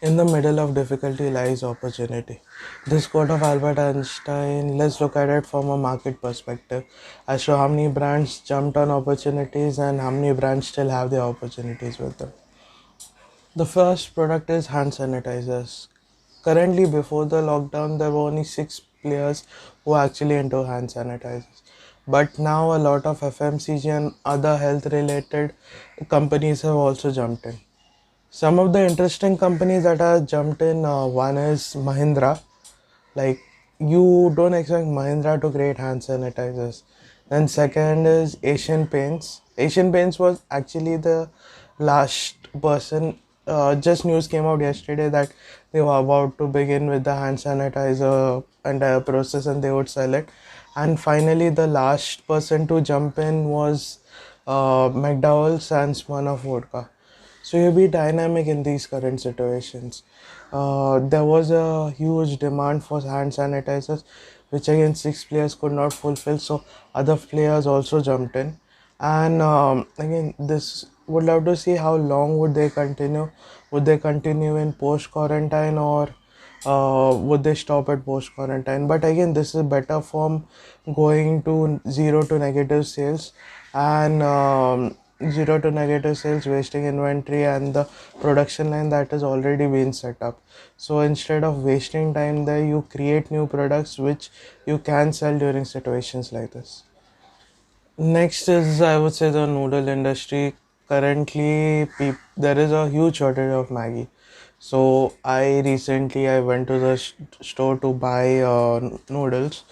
In the middle of difficulty lies opportunity. This quote of Albert Einstein, let's look at it from a market perspective as to how many brands jumped on opportunities and how many brands still have the opportunities with them. The first product is hand sanitizers. Currently, before the lockdown, there were only 6 players who were actually into hand sanitizers. But now, a lot of FMCG and other health related companies have also jumped in. Some of the interesting companies that have jumped in, one is Mahindra. Like, you don't expect Mahindra to create hand sanitizers. Then second is Asian Paints. Asian Paints was actually the last person. Just news came out yesterday that they were about to begin with the hand sanitizer entire process and they would sell it. And finally, the last person to jump in was McDowell's and Smirnoff Vodka. So you be dynamic in these current situations. There was a huge demand for hand sanitizers, which again 6 players could not fulfill. So other players also jumped in, and again this would love to see how long would they continue. Would they continue in post quarantine or would they stop at post quarantine? But again, this is better from going to zero to negative sales and zero to negative sales, wasting inventory and the production line that has already been set up. So instead of wasting time there, you create new products which you can sell during situations like this. Next is, I would say, the noodle industry. Currently, there is a huge shortage of Maggi. So I went to the store to buy noodles,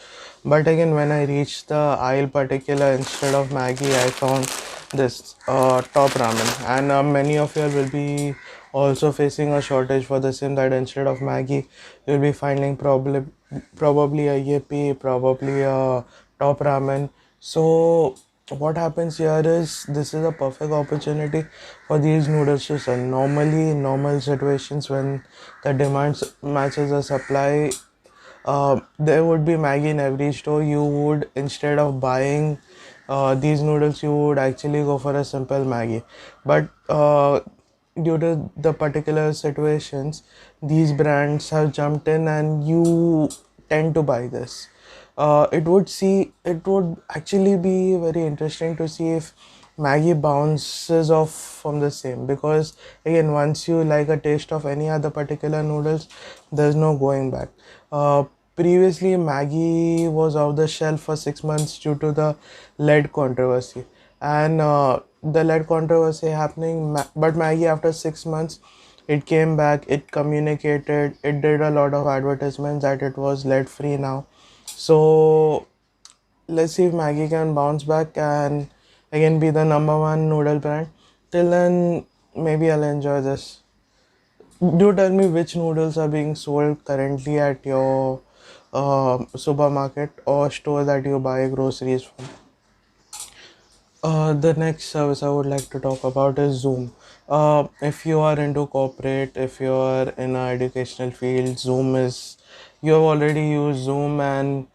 but again when I reached the aisle particular, instead of Maggi I found this top ramen, and many of you will be also facing a shortage for the same, that instead of Maggi you'll be finding probably a yippee, probably a top ramen. So what happens here is this is a perfect opportunity for these noodles to sell. Normally, in normal situations when the demand matches the supply, there would be Maggi in every store. You would, instead of buying these noodles, you would actually go for a simple Maggi. But due to the particular situations, these brands have jumped in, and you tend to buy this. It would actually be very interesting to see if Maggie bounces off from the same, because again once you like a taste of any other particular noodles, there's no going back. Previously Maggie was off the shelf for 6 months due to the lead controversy, and the lead controversy happening, but Maggie after 6 months it came back, it communicated, it did a lot of advertisements that it was lead free now. So let's see if Maggie can bounce back and again be the number one noodle brand. Till then, maybe I'll enjoy this. Do tell me which noodles are being sold currently at your supermarket or store that you buy groceries from. The next service I would like to talk about is Zoom. If you are into corporate, if you are in an educational field, you have already used Zoom, and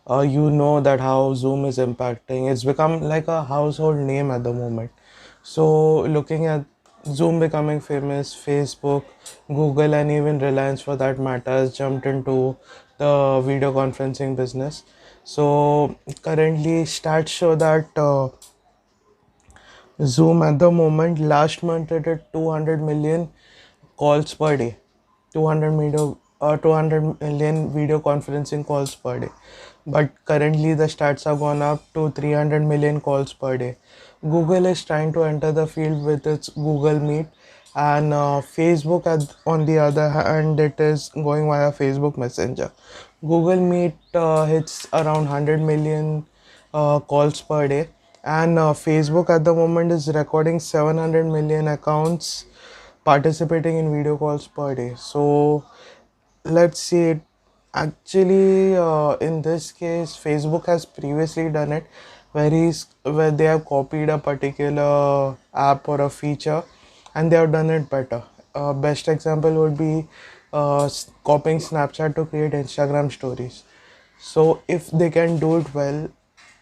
you know that how Zoom is impacting. It's become like a household name at the moment. So, looking at Zoom becoming famous, Facebook, Google, and even Reliance for that matter has jumped into the video conferencing business. So, currently, stats show that. Zoom at the moment, last month it did 200 million calls per day, 200 million video conferencing calls per day. But currently the stats have gone up to 300 million calls per day. Google is trying to enter the field with its Google Meet, and Facebook, on the other hand, it is going via Facebook Messenger. Google Meet hits around 100 million calls per day, and Facebook at the moment is recording 700 million accounts participating in video calls per day. So let's see it. Actually, in this case, Facebook has previously done it where they have copied a particular app or a feature, and they have done it better. Best example would be copying Snapchat to create Instagram stories. So if they can do it well,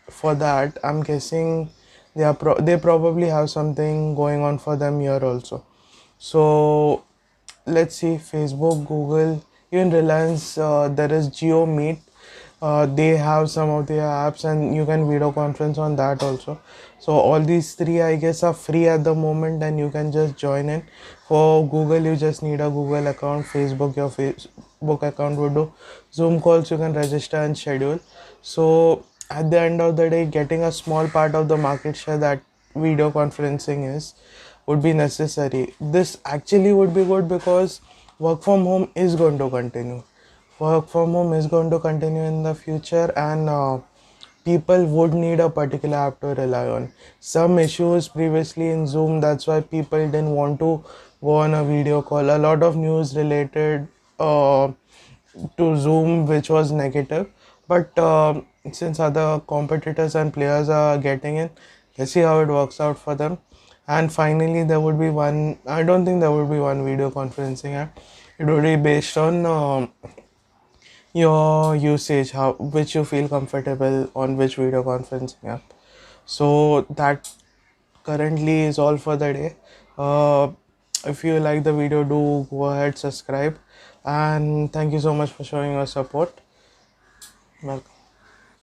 for that I'm guessing they probably have something going on for them here also. So let's see, Facebook, Google, even Reliance, there is Geo Meet. They have some of their apps and you can video conference on that also. So all these three I guess are free at the moment and you can just join in. For Google you just need a Google account. Facebook, your Facebook account would do. Zoom calls you can register and schedule. So at the end of the day, getting a small part of the market share that video conferencing is would be necessary. This actually would be good because work from home is going to continue. Work from home is going to continue in the future, and people would need a particular app to rely on. Some issues previously in Zoom, that's why people didn't want to go on a video call. A lot of news related to Zoom, which was negative. But since other competitors and players are getting in, let's see how it works out for them. And finally, there would be one. I don't think there would be one video conferencing app. It would be based on your usage, how which you feel comfortable on which video conferencing app. So that currently is all for the day. If you like the video, do go ahead, subscribe, and thank you so much for showing your support. Welcome.